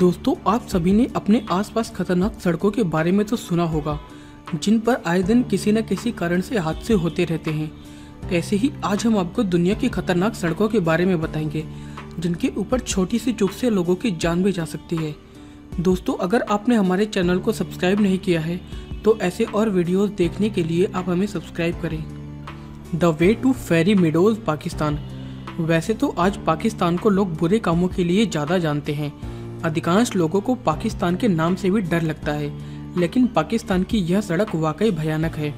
दोस्तों, आप सभी ने अपने आसपास खतरनाक सड़कों के बारे में तो सुना होगा, जिन पर आए दिन किसी न किसी कारण से हादसे होते रहते हैं। ऐसे ही आज हम आपको दुनिया की खतरनाक सड़कों के बारे में बताएंगे, जिनके ऊपर छोटी सी चूक से लोगों की जान भी जा सकती है। दोस्तों, अगर आपने हमारे चैनल को सब्सक्राइब नहीं किया है तो ऐसे और वीडियोस देखने के लिए आप हमें सब्सक्राइब करें। The way to Fairy Meadows, Pakistan. वैसे तो आज पाकिस्तान को लोग बुरे कामों के लिए ज़्यादा जानते हैं। अधिकांश लोगों को पाकिस्तान के नाम से भी डर लगता है, लेकिन पाकिस्तान की यह सड़क वाकई भयानक है।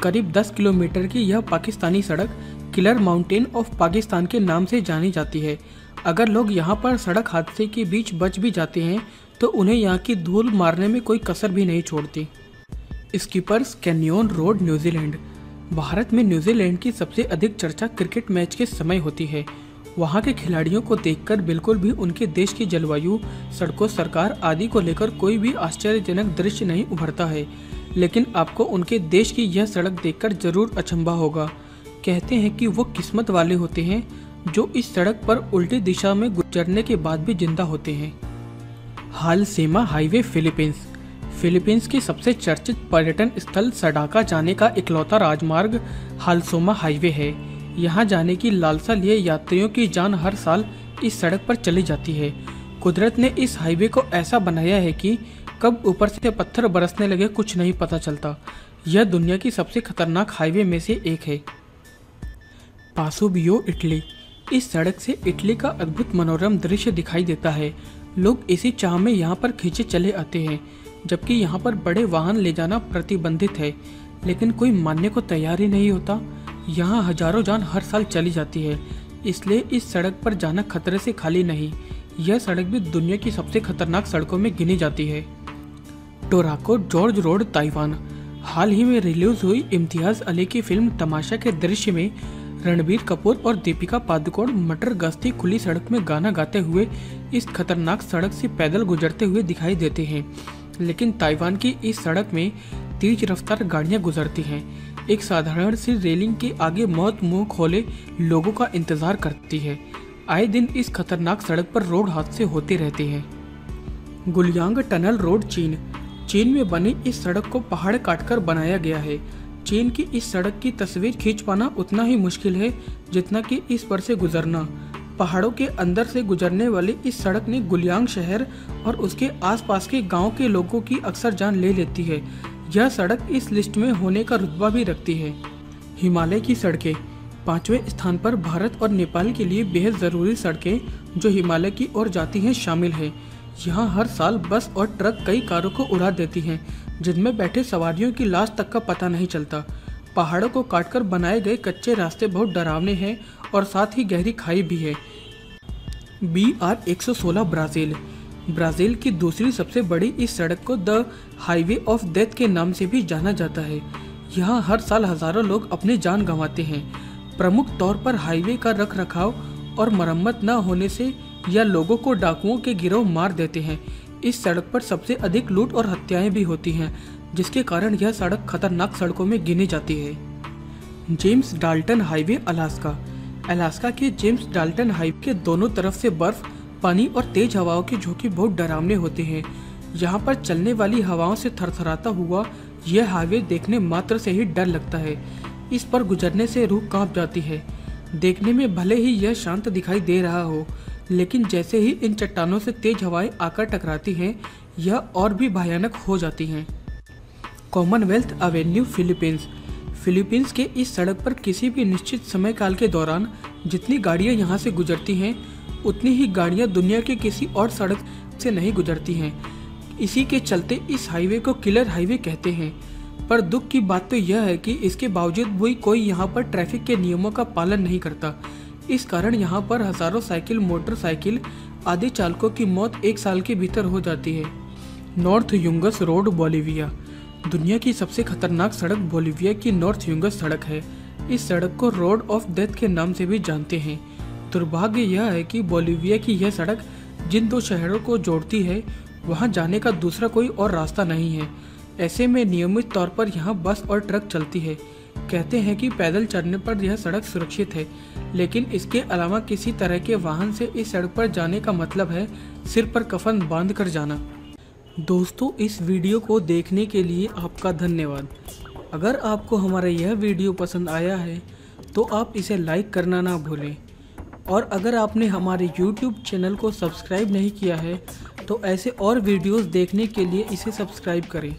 करीब 10 किलोमीटर की यह पाकिस्तानी सड़क किलर माउंटेन ऑफ पाकिस्तान के नाम से जानी जाती है। अगर लोग यहाँ पर सड़क हादसे के बीच बच भी जाते हैं तो उन्हें यहाँ की धूल मारने में कोई कसर भी नहीं छोड़ती। Skippers Canyon Road, New Zealand. Bharat में न्यूजीलैंड की सबसे अधिक चर्चा क्रिकेट मैच के समय होती है। वहाँ के खिलाड़ियों को देखकर बिल्कुल भी उनके देश की जलवायु, सड़कों, सरकार आदि को लेकर कोई भी आश्चर्यजनक दृश्य नहीं उभरता है, लेकिन आपको उनके देश की यह सड़क देखकर जरूर अचंभा होगा। कहते हैं कि वो किस्मत वाले होते हैं जो इस सड़क पर उल्टी दिशा में गुजरने के बाद भी जिंदा होते हैं। हालसेमा हाईवे, फिलीपींस। फिलीपींस के सबसे चर्चित पर्यटन स्थल सडाका जाने का इकलौता राजमार्ग हालसोमा हाईवे है। यहाँ जाने की लालसा लिए यात्रियों की जान हर साल इस सड़क पर चली जाती है। कुदरत ने इस हाईवे को ऐसा बनाया है कि कब ऊपर से पत्थर बरसने लगे कुछ नहीं पता चलता। यह दुनिया की सबसे खतरनाक हाईवे में से एक है। पासोबियो, इटली। इस सड़क से इटली का अद्भुत मनोरम दृश्य दिखाई देता है। लोग इसी चाह में यहाँ पर खींचे चले आते हैं, जबकि यहाँ पर बड़े वाहन ले जाना प्रतिबंधित है, लेकिन कोई मानने को तैयार ही नहीं होता। यहाँ हजारों जान हर साल चली जाती है, इसलिए इस सड़क पर जाना खतरे से खाली नहीं। यह सड़क भी दुनिया की सबसे खतरनाक सड़कों में गिनी जाती है। टोराको जॉर्ज रोड, ताइवान। हाल ही में रिलीज हुई इम्तियाज अली की फिल्म तमाशा के दृश्य में रणबीर कपूर और दीपिका पादुकोण मटर गश्ती खुली सड़क में गाना गाते हुए इस खतरनाक सड़क से पैदल गुजरते हुए दिखाई देते हैं। लेकिन ताइवान की इस सड़क में तेज रफ्तार गाड़ियां गुजरती हैं। एक साधारण सी रेलिंग के आगे मौत मुंह खोले लोगों का इंतजार करती है। आए दिन इस खतरनाक सड़क पर रोड हादसे होते रहते हैं। गुलियांग टनल रोड, चीन। चीन में बनी इस सड़क को पहाड़ काटकर बनाया गया है। चीन की इस सड़क की तस्वीर खींच पाना उतना ही मुश्किल है जितना कि इस पर से गुजरना। पहाड़ों के अंदर से गुजरने वाली इस सड़क ने गुलियांग शहर और उसके आसपास के गांव के लोगों की अक्सर जान ले लेती है। यह सड़क इस लिस्ट में होने का रुतबा भी रखती है। हिमालय की सड़कें। 5वें स्थान पर भारत और नेपाल के लिए बेहद ज़रूरी सड़कें जो हिमालय की ओर जाती हैं शामिल हैं। यहाँ हर साल बस और ट्रक कई कारों को उड़ा देती हैं, जिनमें बैठे सवारियों की लाश तक का पता नहीं चलता। पहाड़ों को काटकर बनाए गए कच्चे रास्ते बहुत डरावने हैं और साथ ही गहरी खाई भी है। BR 116, Brazil. ब्राज़ील की दूसरी सबसे बड़ी इस सड़क को द हाईवे ऑफ डेथ के नाम से भी जाना जाता है। यहाँ हर साल हजारों लोग अपनी जान गंवाते हैं। प्रमुख तौर पर हाईवे का रख रखाव और मरम्मत न होने से या लोगों को डाकुओं के गिरोह मार देते हैं। इस सड़क पर सबसे अधिक लूट और हत्याएं भी होती हैं, जिसके कारण यह सड़क खतरनाक सड़कों में गिनी जाती है। James Dalton highway, Alaska. Alaska के जेम्स डाल्टन हाईवे के दोनों तरफ से बर्फ, पानी और तेज हवाओं के झोंके बहुत डरावने होते हैं। यहाँ पर चलने वाली हवाओं से थरथराता हुआ यह हाईवे देखने मात्र से ही डर लगता है। इस पर गुजरने से रूह कांप जाती है। देखने में भले ही यह शांत दिखाई दे रहा हो, लेकिन जैसे ही इन चट्टानों से तेज हवाएं आकर टकराती हैं, यह और भी भयानक हो जाती हैं। Commonwealth Avenue, Philippines. फिलीपींस के इस सड़क पर किसी भी निश्चित समय काल के दौरान जितनी गाड़ियां यहां से गुजरती हैं, उतनी ही गाड़ियां दुनिया के किसी और सड़क से नहीं गुजरती हैं। इसी के चलते इस हाईवे को किलर हाईवे कहते हैं। पर दुख की बात तो यह है कि इसके बावजूद भी कोई यहाँ पर ट्रैफिक के नियमों का पालन नहीं करता। इस कारण यहाँ पर हजारों साइकिल, मोटरसाइकिल आदि चालकों की मौत एक साल के भीतर हो जाती है। North Yungas Road, Bolivia. दुनिया की सबसे खतरनाक सड़क बोलीविया की नॉर्थ यूंगस सड़क है। इस सड़क को रोड ऑफ डेथ के नाम से भी जानते हैं। दुर्भाग्य यह है कि बोलीविया की यह सड़क जिन दो शहरों को जोड़ती है, वहां जाने का दूसरा कोई और रास्ता नहीं है। ऐसे में नियमित तौर पर यहाँ बस और ट्रक चलती है। कहते हैं कि पैदल चलने पर यह सड़क सुरक्षित है, लेकिन इसके अलावा किसी तरह के वाहन से इस सड़क पर जाने का मतलब है सिर पर कफन बांध कर जाना। दोस्तों, इस वीडियो को देखने के लिए आपका धन्यवाद। अगर आपको हमारा यह वीडियो पसंद आया है तो आप इसे लाइक करना ना भूलें, और अगर आपने हमारे YouTube चैनल को सब्सक्राइब नहीं किया है तो ऐसे और वीडियोस देखने के लिए इसे सब्सक्राइब करें।